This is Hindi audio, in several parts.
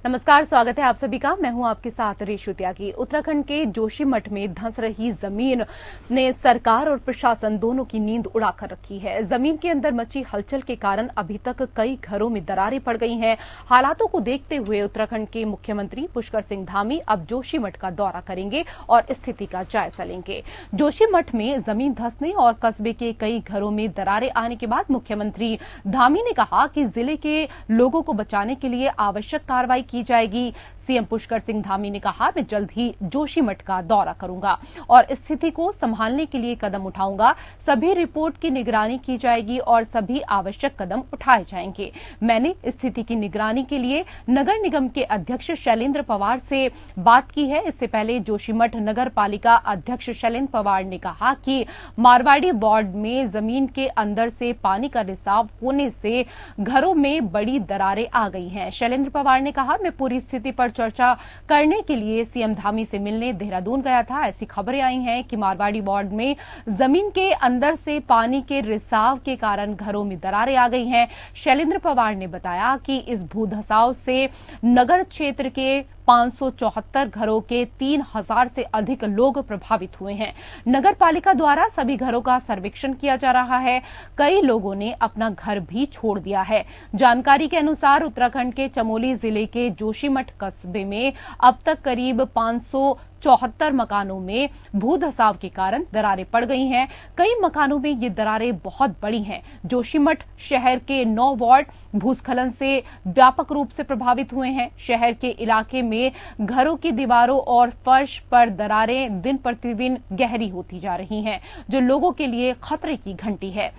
नमस्कार, स्वागत है आप सभी का। मैं हूं आपके साथ रेशु त्यागी। उत्तराखंड के जोशीमठ में धंस रही जमीन ने सरकार और प्रशासन दोनों की नींद उड़ाकर रखी है। जमीन के अंदर मची हलचल के कारण अभी तक कई घरों में दरारें पड़ गई हैं। हालातों को देखते हुए उत्तराखंड के मुख्यमंत्री पुष्कर सिंह धामी अब जोशीमठ का दौरा करेंगे और स्थिति का जायजा लेंगे। जोशीमठ में जमीन धंसने और कस्बे के कई घरों में दरारें आने के बाद मुख्यमंत्री धामी ने कहा कि जिले के लोगों को बचाने के लिए आवश्यक कार्रवाई की जाएगी। सीएम पुष्कर सिंह धामी ने कहा, मैं जल्द ही जोशीमठ का दौरा करूंगा और स्थिति को संभालने के लिए कदम उठाऊंगा। सभी रिपोर्ट की निगरानी की जाएगी और सभी आवश्यक कदम उठाए जाएंगे। मैंने स्थिति की निगरानी के लिए नगर निगम के अध्यक्ष शैलेंद्र पवार से बात की है। इससे पहले जोशीमठ नगर पालिका अध्यक्ष शैलेंद्र पवार ने कहा कि मारवाड़ी वार्ड में जमीन के अंदर से पानी का रिसाव होने से घरों में बड़ी दरारें आ गई हैं। शैलेंद्र पवार ने कहा, मैं पूरी स्थिति पर चर्चा करने के लिए सीएम धामी से मिलने देहरादून गया था। ऐसी खबरें आई हैं कि मारवाड़ी वार्ड में जमीन के अंदर से पानी के रिसाव के कारण घरों में दरारें आ गई हैं। शैलेंद्र पवार ने बताया कि इस भूधसाव से नगर क्षेत्र के 574 घरों के 3000 से अधिक लोग प्रभावित हुए हैं। नगर पालिका द्वारा सभी घरों का सर्वेक्षण किया जा रहा है। कई लोगों ने अपना घर भी छोड़ दिया है। जानकारी के अनुसार उत्तराखंड के चमोली जिले के जोशीमठ कस्बे में अब तक करीब 574 मकानों में भूधसाव के कारण दरारें पड़ गई हैं। कई मकानों में ये दरारें बहुत बड़ी हैं। जोशीमठ शहर के 9 वार्ड भूस्खलन से व्यापक रूप से प्रभावित हुए हैं। शहर के इलाके में घरों की दीवारों और फर्श पर दरारें दिन प्रतिदिन गहरी होती जा रही हैं, जो लोगों के लिए खतरे की घंटी है।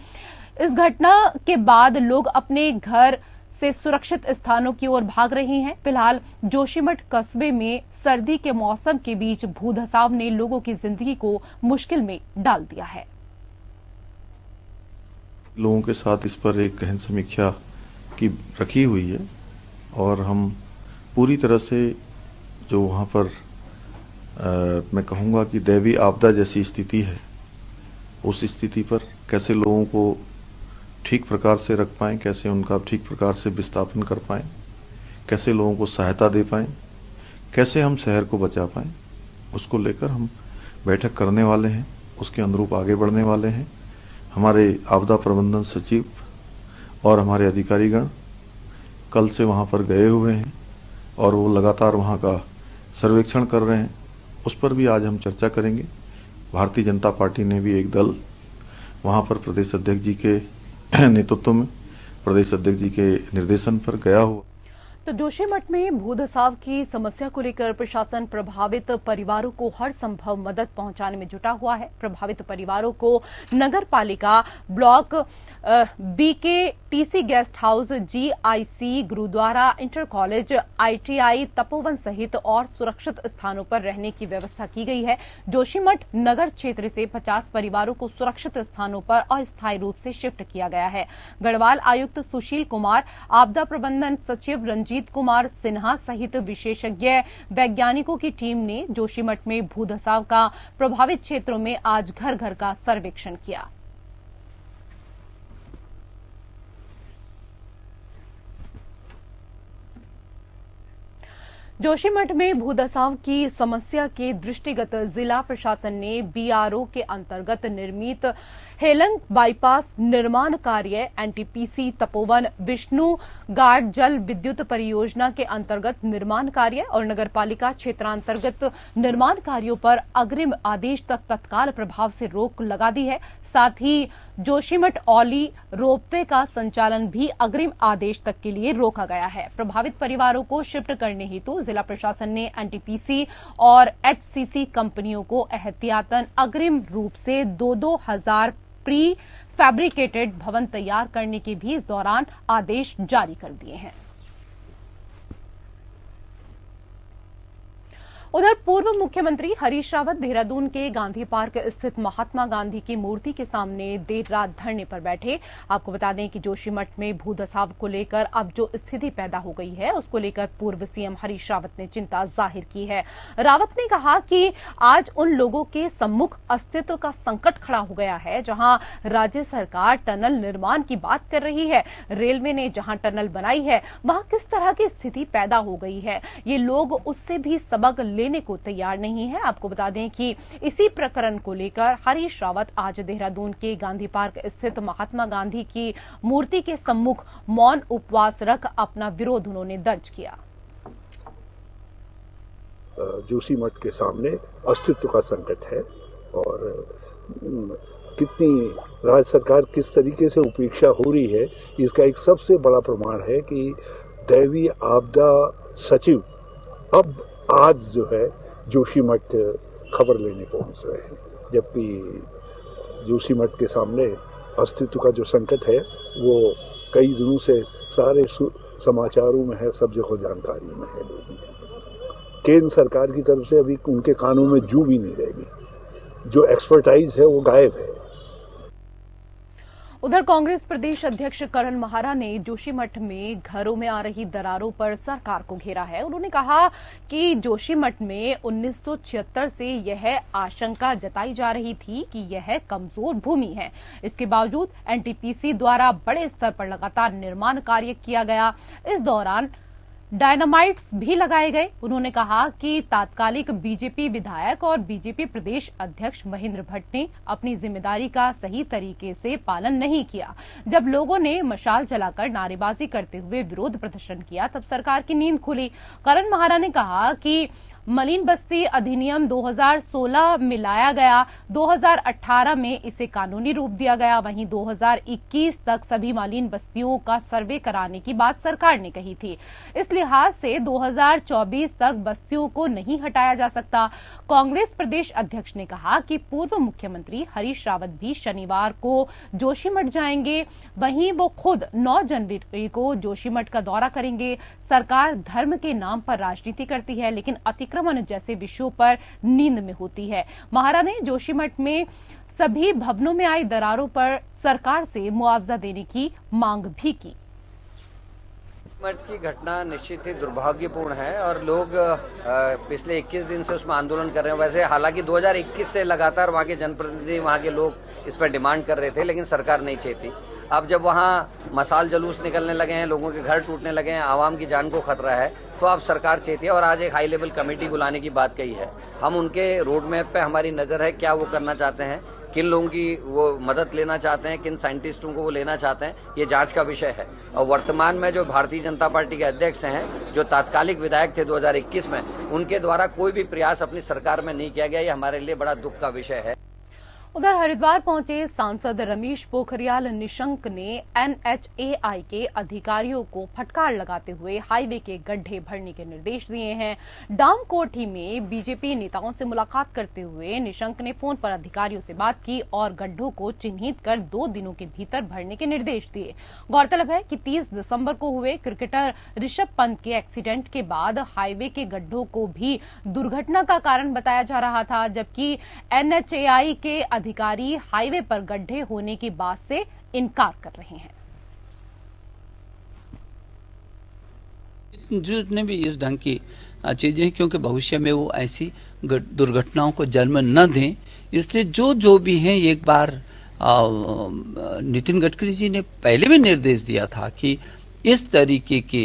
इस घटना के बाद लोग अपने घर से सुरक्षित स्थानों की ओर भाग रहे हैं। फिलहाल जोशीमठ कस्बे में सर्दी के मौसम के बीच भूधसाव ने लोगों की जिंदगी को मुश्किल में डाल दिया है। लोगों के साथ इस पर एक गहन समीक्षा की रखी हुई है और हम पूरी तरह से जो वहाँ पर मैं कहूँगा कि दैवीय आपदा जैसी स्थिति है, उस स्थिति पर कैसे लोगों को ठीक प्रकार से रख पाएं, कैसे उनका ठीक प्रकार से विस्थापन कर पाएं, कैसे लोगों को सहायता दे पाएं, कैसे हम शहर को बचा पाएं, उसको लेकर हम बैठक करने वाले हैं। उसके अनुरूप आगे बढ़ने वाले हैं। हमारे आपदा प्रबंधन सचिव और हमारे अधिकारीगण कल से वहाँ पर गए हुए हैं और वो लगातार वहाँ का सर्वेक्षण कर रहे हैं। उस पर भी आज हम चर्चा करेंगे। भारतीय जनता पार्टी ने भी एक दल वहाँ पर प्रदेश अध्यक्ष जी के नेतृत्व में, प्रदेश अध्यक्ष जी के निर्देशन पर गया हुआ। तो जोशीमठ में भूधसाव की समस्या को लेकर प्रशासन प्रभावित परिवारों को हर संभव मदद पहुंचाने में जुटा हुआ है। प्रभावित परिवारों को नगर पालिका block BKTC guest house, GIC, gurdwara, inter college, ITI, Tapovan सहित और सुरक्षित स्थानों पर रहने की व्यवस्था की गई है। जोशीमठ नगर क्षेत्र से 50 परिवारों को सुरक्षित स्थानों पर अस्थायी रूप से शिफ्ट किया गया है। गढ़वाल आयुक्त सुशील कुमार, आपदा प्रबंधन सचिव रंजीत कुमार सिन्हा सहित विशेषज्ञ वैज्ञानिकों की टीम ने जोशीमठ में भूधसाव का प्रभावित क्षेत्रों में आज घर घर का सर्वेक्षण किया। जोशीमठ में भूधसाव की समस्या के दृष्टिगत जिला प्रशासन ने BRO के अंतर्गत निर्मित हेलंग बाईपास निर्माण कार्य, NTPC तपोवन विष्णु घाट जल विद्युत परियोजना के अंतर्गत निर्माण कार्य और नगर पालिका क्षेत्रांतर्गत निर्माण कार्यों पर अग्रिम आदेश तक तत्काल प्रभाव से रोक लगा दी है। साथ ही जोशीमठ औली रोपवे का संचालन भी अग्रिम आदेश तक के लिए रोका गया है। प्रभावित परिवारों को शिफ्ट करने हेतु जिला प्रशासन ने NTPC और HCC कंपनियों को एहतियातन अग्रिम रूप से 2,000 प्री फैब्रिकेटेड भवन तैयार करने के भी इस दौरान आदेश जारी कर दिए हैं। उधर पूर्व मुख्यमंत्री हरीश रावत देहरादून के गांधी पार्क स्थित महात्मा गांधी की मूर्ति के सामने देर रात धरने पर बैठे। आपको बता दें कि जोशीमठ में भूदसाव को लेकर अब जो स्थिति पैदा हो गई है उसको लेकर पूर्व सीएम हरीश रावत ने चिंता जाहिर की है। रावत ने कहा कि आज उन लोगों के सम्मुख अस्तित्व का संकट खड़ा हो गया है जहां राज्य सरकार टनल निर्माण की बात कर रही है, रेलवे ने जहां टनल बनाई है वहां किस तरह की स्थिति पैदा हो गई है, ये लोग उससे भी सबक लेने को तैयार नहीं है। आपको बता दें कि इसी प्रकरण को लेकर हरीश रावत आज देहरादून के गांधी पार्क स्थित महात्मा गांधी की मूर्ति के सम्मुख मौन उपवास रख अपना विरोध उन्होंने दर्ज किया। जोशीमठ के सामने अस्तित्व का संकट है और कितनी राज्य सरकार किस तरीके से उपेक्षा हो रही है, इसका एक सबसे बड़ा प्रमाण है कि दैवीय आपदा सचिव अब आज जो है जोशीमठ खबर लेने पहुंच रहे हैं, जबकि जोशीमठ के सामने अस्तित्व का जो संकट है वो कई दिनों से सारे समाचारों में है, सब जगह जानकारी में है लोगों की। केंद्र सरकार की तरफ से अभी उनके कानों में जू भी नहीं रहेगी, जो एक्सपर्टाइज है वो गायब है। उधर कांग्रेस प्रदेश अध्यक्ष करण महारा ने जोशीमठ में घरों में आ रही दरारों पर सरकार को घेरा है। उन्होंने कहा कि जोशीमठ में 1976 से यह आशंका जताई जा रही थी कि यह कमजोर भूमि है, इसके बावजूद एनटीपीसी द्वारा बड़े स्तर पर लगातार निर्माण कार्य किया गया। इस दौरान डायनामाइट्स भी लगाए गए। उन्होंने कहा कि तात्कालिक बीजेपी विधायक और बीजेपी प्रदेश अध्यक्ष महेंद्र भट्ट ने अपनी जिम्मेदारी का सही तरीके से पालन नहीं किया। जब लोगों ने मशाल जलाकर नारेबाजी करते हुए विरोध प्रदर्शन किया तब सरकार की नींद खुली। करण महारा ने कहा कि मलिन बस्ती अधिनियम 2016 में लाया गया, 2018 में इसे कानूनी रूप दिया गया, वहीं 2021 तक सभी मलिन बस्तियों का सर्वे कराने की बात सरकार ने कही थी। इस लिहाज से 2024 तक बस्तियों को नहीं हटाया जा सकता। कांग्रेस प्रदेश अध्यक्ष ने कहा कि पूर्व मुख्यमंत्री हरीश रावत भी शनिवार को जोशीमठ जाएंगे, वहीं वो खुद 9 जनवरी को जोशीमठ का दौरा करेंगे। सरकार धर्म के नाम पर राजनीति करती है लेकिन अतिक्रमण जैसे विषयों पर नींद में होती है। महारा ने जोशीमठ में सभी भवनों में आई दरारों पर सरकार से मुआवजा देने की मांग भी की। मठ की घटना निश्चित ही दुर्भाग्यपूर्ण है और लोग पिछले 21 दिन से उसमें आंदोलन कर रहे हैं। वैसे हालांकि 2021 से लगातार वहाँ के जनप्रतिनिधि, वहाँ के लोग इस पर डिमांड कर रहे थे लेकिन सरकार नहीं चाहती। अब जब वहाँ मसाल जलूस निकलने लगे हैं, लोगों के घर टूटने लगे हैं, आवाम की जान को खतरा है, तो अब सरकार चाहती है और आज एक हाई लेवल कमेटी बुलाने की बात कही है। हम उनके रोड मैप पे हमारी नज़र है, क्या वो करना चाहते हैं, किन लोगों की वो मदद लेना चाहते हैं, किन साइंटिस्टों को वो लेना चाहते हैं, ये जांच का विषय है। और वर्तमान में जो भारतीय जनता पार्टी के अध्यक्ष हैं, जो तात्कालिक विधायक थे 2021 में, उनके द्वारा कोई भी प्रयास अपनी सरकार में नहीं किया गया। ये हमारे लिए बड़ा दुख का विषय है। उधर हरिद्वार पहुंचे सांसद रमेश पोखरियाल निशंक ने एनएचएआई के अधिकारियों को फटकार लगाते हुए हाईवे के गड्ढे भरने के निर्देश दिए हैं। डामकोठी में बीजेपी नेताओं से मुलाकात करते हुए निशंक ने फोन पर अधिकारियों से बात की और गड्ढों को चिन्हित कर 2 दिनों के भीतर भरने के निर्देश दिए। गौरतलब है कि 30 दिसंबर को हुए क्रिकेटर ऋषभ पंत के एक्सीडेंट के बाद हाईवे के गड्ढों को भी दुर्घटना का कारण बताया जा रहा था, जबकि एनएचएआई के अधिकारी हाईवे पर गड्ढे होने की बात से इनकार कर रहे हैं। जितने भी इस ढंग की चीजें, क्योंकि भविष्य में वो ऐसी दुर्घटनाओं को जन्म न दें, इसलिए जो भी हैं, एक बार नितिन गडकरी जी ने पहले भी निर्देश दिया था कि इस तरीके के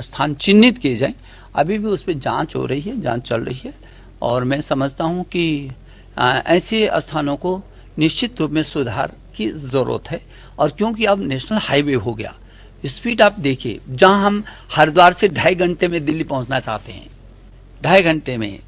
स्थान चिन्हित किए जाएं। अभी भी उस पर जांच हो रही है, जांच चल रही है और मैं समझता हूं कि ऐसे स्थानों को निश्चित रूप में सुधार की जरूरत है। और क्योंकि अब नेशनल हाईवे हो गया, स्पीड आप देखिए, जहां हम हरिद्वार से 2.5 घंटे में दिल्ली पहुंचना चाहते हैं, 2.5 घंटे में,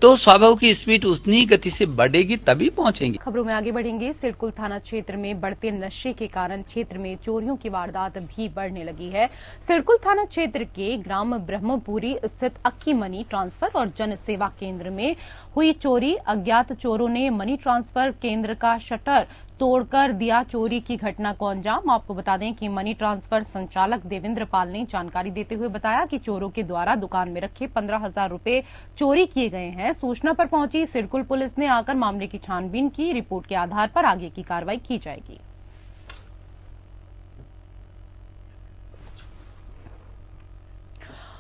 तो स्वाभाविक की स्पीड उतनी गति से बढ़ेगी तभी पहुंचेंगे। खबरों में आगे बढ़ेंगे। सिडकुल थाना क्षेत्र में बढ़ते नशे के कारण क्षेत्र में चोरियों की वारदात भी बढ़ने लगी है। सिडकुल थाना क्षेत्र के ग्राम ब्रह्मपुरी स्थित अक्की मनी ट्रांसफर और जन सेवा केंद्र में हुई चोरी। अज्ञात चोरों ने मनी ट्रांसफर केंद्र का शटर तोड़कर दिया चोरी की घटना को अंजाम। आपको बता दें कि मनी ट्रांसफर संचालक देवेंद्र पाल ने जानकारी देते हुए बताया कि चोरों के द्वारा दुकान में रखे 15,000 रुपए चोरी किए गए हैं। सूचना पर पहुंची सिडकुल पुलिस ने आकर मामले की छानबीन की। रिपोर्ट के आधार पर आगे की कार्रवाई की जाएगी।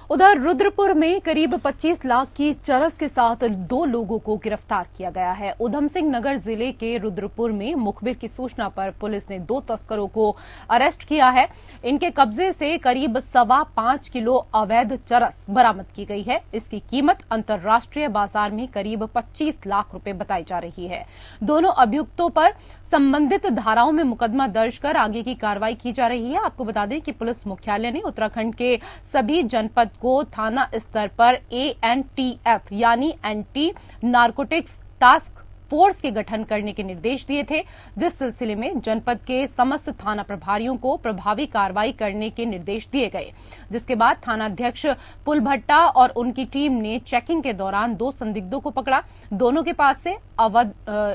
उधर रुद्रपुर में करीब 25 लाख की चरस के साथ 2 लोगों को गिरफ्तार किया गया है। उधम सिंह नगर जिले के रुद्रपुर में मुखबिर की सूचना पर पुलिस ने 2 तस्करों को अरेस्ट किया है। इनके कब्जे से करीब 5.25 किलो अवैध चरस बरामद की गई है। इसकी कीमत अंतर्राष्ट्रीय बाजार में करीब 25 लाख रुपए बताई जा रही है। दोनों अभियुक्तों पर संबंधित धाराओं में मुकदमा दर्ज कर आगे की कार्रवाई की जा रही है। आपको बता दें कि पुलिस मुख्यालय ने उत्तराखंड के सभी जनपद को थाना स्तर पर ANTF यानी एंटी नारकोटिक्स टास्क फोर्स के गठन करने के निर्देश दिए थे, जिस सिलसिले में जनपद के समस्त थाना प्रभारियों को प्रभावी कार्रवाई करने के निर्देश दिए गए। जिसके बाद थानाध्यक्ष पुलभट्टा और उनकी टीम ने चेकिंग के दौरान 2 संदिग्धों को पकड़ा। दोनों के पास से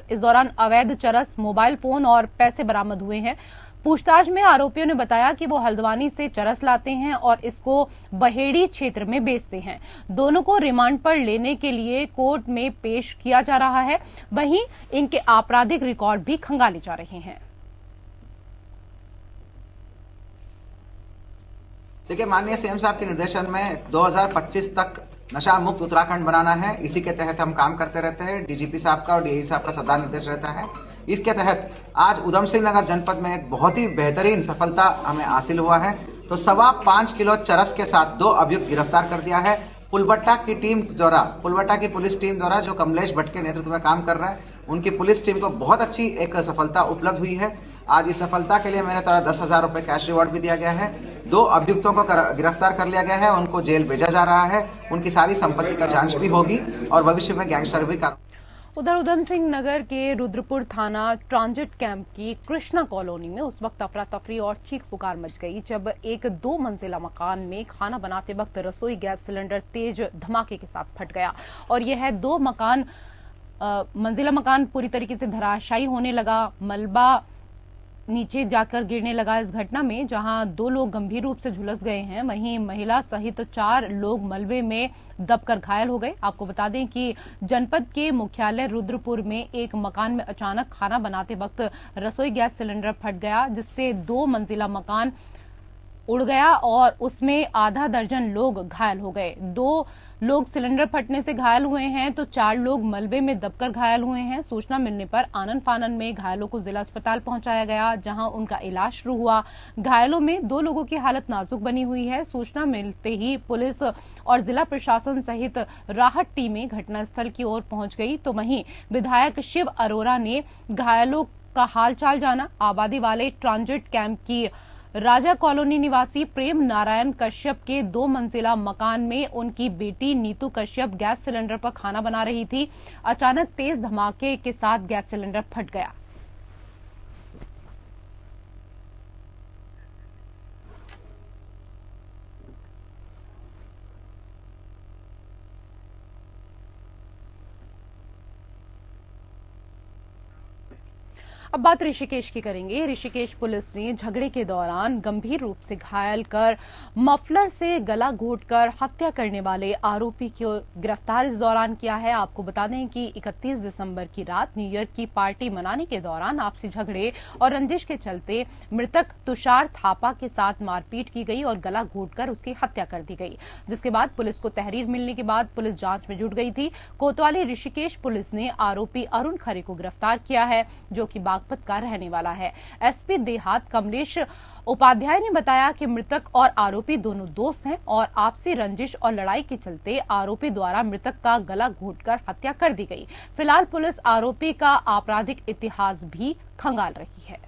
इस दौरान अवैध चरस, मोबाइल फोन और पैसे बरामद हुए हैं। पूछताछ में आरोपियों ने बताया कि वो हल्द्वानी से चरस लाते हैं और इसको बहेड़ी क्षेत्र में बेचते हैं। दोनों को रिमांड पर लेने के लिए कोर्ट में पेश किया जा रहा है। वहीं इनके आपराधिक रिकॉर्ड भी खंगाले जा रहे हैं। देखिए, माननीय सीएम साहब के निर्देशन में 2025 तक नशा मुक्त उत्तराखंड बनाना है। इसी के तहत हम काम करते रहते हैं। डीजीपी साहब का और डीआईजी साहब का सदा निर्देश रहता है। इसके तहत आज उधम सिंह नगर जनपद में एक बहुत ही बेहतरीन सफलता हमें हासिल हुआ है। तो 5.25 किलो चरस के साथ 2 अभियुक्त गिरफ्तार कर दिया है। पुलबट्टा की टीम द्वारा, पुलबट्टा की पुलिस टीम द्वारा, जो कमलेश भट्ट के नेतृत्व में काम कर रहा है, उनकी पुलिस टीम को बहुत अच्छी एक सफलता उपलब्ध हुई है। आज इस सफलता के लिए मेरे द्वारा 10,000 रुपए कैश रिवॉर्ड भी दिया गया है। 2 अभियुक्तों को गिरफ्तार कर लिया गया है। उनको जेल भेजा जा रहा है। उनकी सारी संपत्ति का जांच भी होगी और भविष्य में गैंगस्टर भी का। उधर उधम सिंह नगर के रुद्रपुर थाना ट्रांजिट कैंप की कृष्णा कॉलोनी में उस वक्त अफरा तफरी और चीख पुकार मच गई जब एक 2 मंजिला मकान में खाना बनाते वक्त रसोई गैस सिलेंडर तेज धमाके के साथ फट गया और यह 2 मंजिला मकान पूरी तरीके से धराशायी होने लगा। मलबा नीचे जाकर गिरने लगा। इस घटना में जहां 2 लोग गंभीर रूप से झुलस गए हैं, वहीं महिला सहित 4 लोग मलबे में दबकर घायल हो गए। आपको बता दें कि जनपद के मुख्यालय रुद्रपुर में एक मकान में अचानक खाना बनाते वक्त रसोई गैस सिलेंडर फट गया, जिससे 2 मंजिला मकान उड़ गया और उसमें आधा दर्जन लोग घायल हो गए। 2 लोग सिलेंडर फटने से घायल हुए हैं तो 4 लोग मलबे में दबकर घायल हुए हैं। सूचना मिलने पर आनन फानन में घायलों को जिला अस्पताल पहुंचाया गया, जहां उनका इलाज शुरू हुआ। घायलों में 2 लोगों की हालत नाजुक बनी हुई है। सूचना मिलते ही पुलिस और जिला प्रशासन सहित राहत टीमें घटनास्थल की ओर पहुंच गई। तो वहीं विधायक शिव अरोरा ने घायलों का हालचाल जाना। आबादी वाले ट्रांजिट कैंप की राजा कॉलोनी निवासी प्रेम नारायण कश्यप के 2 मंजिला मकान में उनकी बेटी नीतू कश्यप गैस सिलेंडर पर खाना बना रही थी। अचानक तेज धमाके के साथ गैस सिलेंडर फट गया। अब बात ऋषिकेश की करेंगे। ऋषिकेश पुलिस ने झगड़े के दौरान गंभीर रूप से घायल कर मफलर से गला घोंटकर हत्या करने वाले आरोपी को गिरफ्तार इस दौरान किया है। आपको बता दें कि 31 दिसंबर की रात न्यू ईयर की पार्टी मनाने के दौरान आपसी झगड़े और रंजिश के चलते मृतक तुषार थापा के साथ मारपीट की गई और गला घोंटकर उसकी हत्या कर दी गई, जिसके बाद पुलिस को तहरीर मिलने के बाद पुलिस जांच में जुट गई थी। कोतवाली ऋषिकेश पुलिस ने आरोपी अरुण खरे को गिरफ्तार किया है, जो कि बागपत का रहने वाला है। एसपी देहात कमलेश उपाध्याय ने बताया कि मृतक और आरोपी दोनों दोस्त हैं और आपसी रंजिश और लड़ाई के चलते आरोपी द्वारा मृतक का गला घोंटकर हत्या कर दी गई। फिलहाल पुलिस आरोपी का आपराधिक इतिहास भी खंगाल रही है।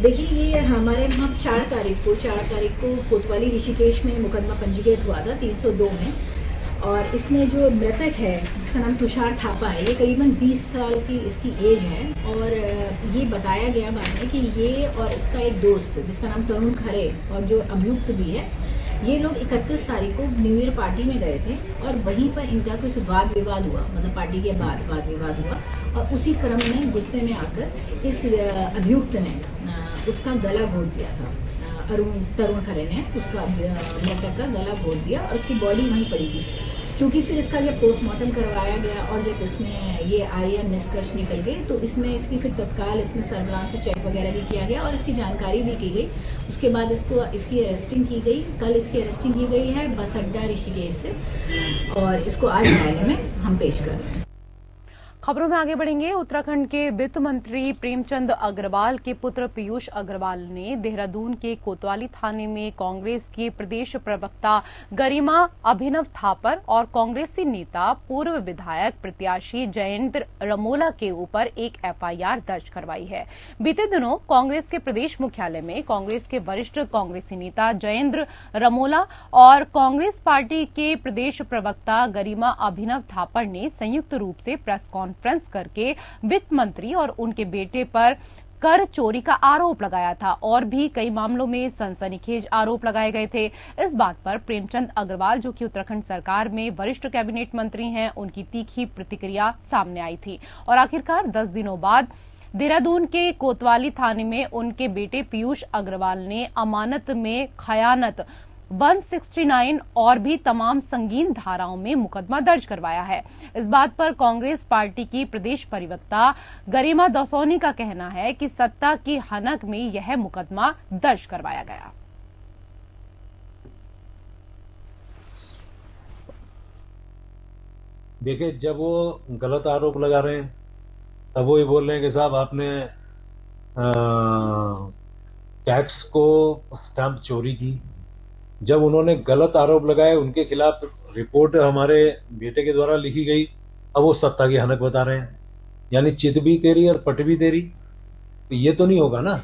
देखिए, ये हमारे यहाँ 4 तारीख को कोतवाली ऋषिकेश में मुकदमा पंजीकृत हुआ था 302 में, और इसमें जो मृतक है जिसका नाम तुषार थापा है, ये करीबन 20 साल की इसकी एज है और ये बताया गया बाद में कि ये और इसका एक दोस्त जिसका नाम तरुण खरे और जो अभियुक्त भी है, ये लोग 31 तारीख को न्यू ईयर पार्टी में गए थे और वहीं पर इनका कुछ वाद विवाद हुआ, मतलब पार्टी के बाद वाद विवाद हुआ और उसी क्रम में गुस्से में आकर इस अभियुक्त ने उसका गला घोट दिया था। तरुण खरे ने उसका मृतक का गला घोट दिया और उसकी बॉडी वहीं पड़ी थी। चूँकि फिर इसका जब पोस्टमार्टम करवाया गया और जब इसमें ये आईएम निष्कर्ष निकल गए तो इसमें इसकी फिर तत्काल इसमें सर्विलांस से चेक वगैरह भी किया गया और इसकी जानकारी भी की गई। उसके बाद इसकी अरेस्टिंग की गई। कल इसकी अरेस्टिंग की गई है बस अड्डा ऋषिकेश से और इसको आज न्यायालय में हम पेश कर रहे हैं। खबरों में आगे बढ़ेंगे। उत्तराखंड के वित्त मंत्री प्रेमचंद अग्रवाल के पुत्र पीयूष अग्रवाल ने देहरादून के कोतवाली थाने में कांग्रेस के प्रदेश प्रवक्ता गरिमा अभिनव थापर और कांग्रेसी नेता पूर्व विधायक प्रत्याशी जयेंद्र रमोला के ऊपर एक एफआईआर दर्ज करवाई है। बीते दिनों कांग्रेस के प्रदेश मुख्यालय में कांग्रेस के वरिष्ठ कांग्रेसी नेता जयेंद्र रमोला और कांग्रेस पार्टी के प्रदेश प्रवक्ता गरिमा अभिनव थापर ने संयुक्त रूप से प्रेस कॉन्फ्रेंस करके वित्त मंत्री और उनके बेटे पर कर चोरी का आरोप लगाया था और भी कई मामलों में सनसनीखेज आरोप लगाए गए थे। इस बात पर प्रेमचंद अग्रवाल, जो कि उत्तराखंड सरकार में वरिष्ठ कैबिनेट मंत्री हैं, उनकी तीखी प्रतिक्रिया सामने आई थी और आखिरकार 10 दिनों बाद देहरादून के कोतवाली थाने में उनके बेटे पीयूष अग्रवाल ने अमानत में खयानत 169 और भी तमाम संगीन धाराओं में मुकदमा दर्ज करवाया है। इस बात पर कांग्रेस पार्टी की प्रदेश प्रवक्ता गरिमा दसौनी का कहना है कि सत्ता की हनक में यह मुकदमा दर्ज करवाया गया। देखिए, जब वो गलत आरोप लगा रहे हैं तब वो ये बोल रहे हैं कि साहब आपने टैक्स को स्टैंप चोरी की। जब उन्होंने गलत आरोप लगाए, उनके खिलाफ रिपोर्ट हमारे बेटे के द्वारा लिखी गई, अब वो सत्ता की हनक बता रहे हैं, यानी चित भी तेरी और पट भी तेरी। तो ये तो नहीं होगा ना।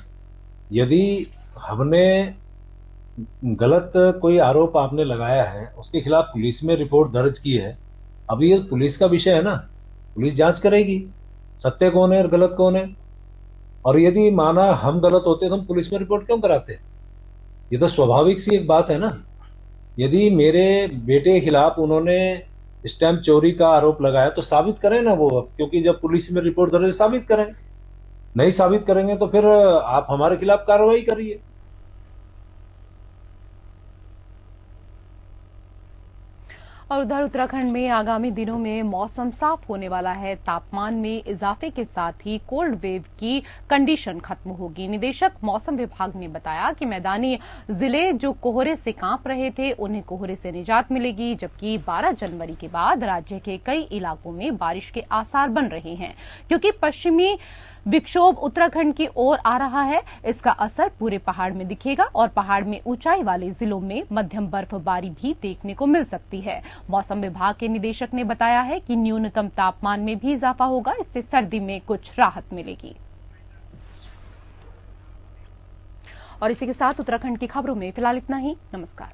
यदि हमने गलत कोई आरोप आपने लगाया है, उसके खिलाफ पुलिस में रिपोर्ट दर्ज की है, अब ये पुलिस का विषय है ना, पुलिस जांच करेगी सत्य कौन है और गलत कौन है। और यदि माना हम गलत होते तो हम पुलिस में रिपोर्ट क्यों कराते? ये तो स्वाभाविक सी एक बात है ना। यदि मेरे बेटे के खिलाफ उन्होंने स्टैंप चोरी का आरोप लगाया तो साबित करें ना वो, क्योंकि जब पुलिस में रिपोर्ट दर्ज साबित करें। नहीं साबित करेंगे तो फिर आप हमारे खिलाफ कार्रवाई करिए। और उधर उत्तराखंड में आगामी दिनों में मौसम साफ होने वाला है। तापमान में इजाफे के साथ ही कोल्ड वेव की कंडीशन खत्म होगी। निदेशक मौसम विभाग ने बताया कि मैदानी जिले जो कोहरे से कांप रहे थे, उन्हें कोहरे से निजात मिलेगी, जबकि 12 जनवरी के बाद राज्य के कई इलाकों में बारिश के आसार बन रहे हैं। क्योंकि पश्चिमी विक्षोभ उत्तराखंड की ओर आ रहा है, इसका असर पूरे पहाड़ में दिखेगा और पहाड़ में ऊंचाई वाले जिलों में मध्यम बर्फबारी भी देखने को मिल सकती है। मौसम विभाग के निदेशक ने बताया है कि न्यूनतम तापमान में भी इजाफा होगा, इससे सर्दी में कुछ राहत मिलेगी। और इसी के साथ उत्तराखंड की खबरों में फिलहाल इतना ही। नमस्कार।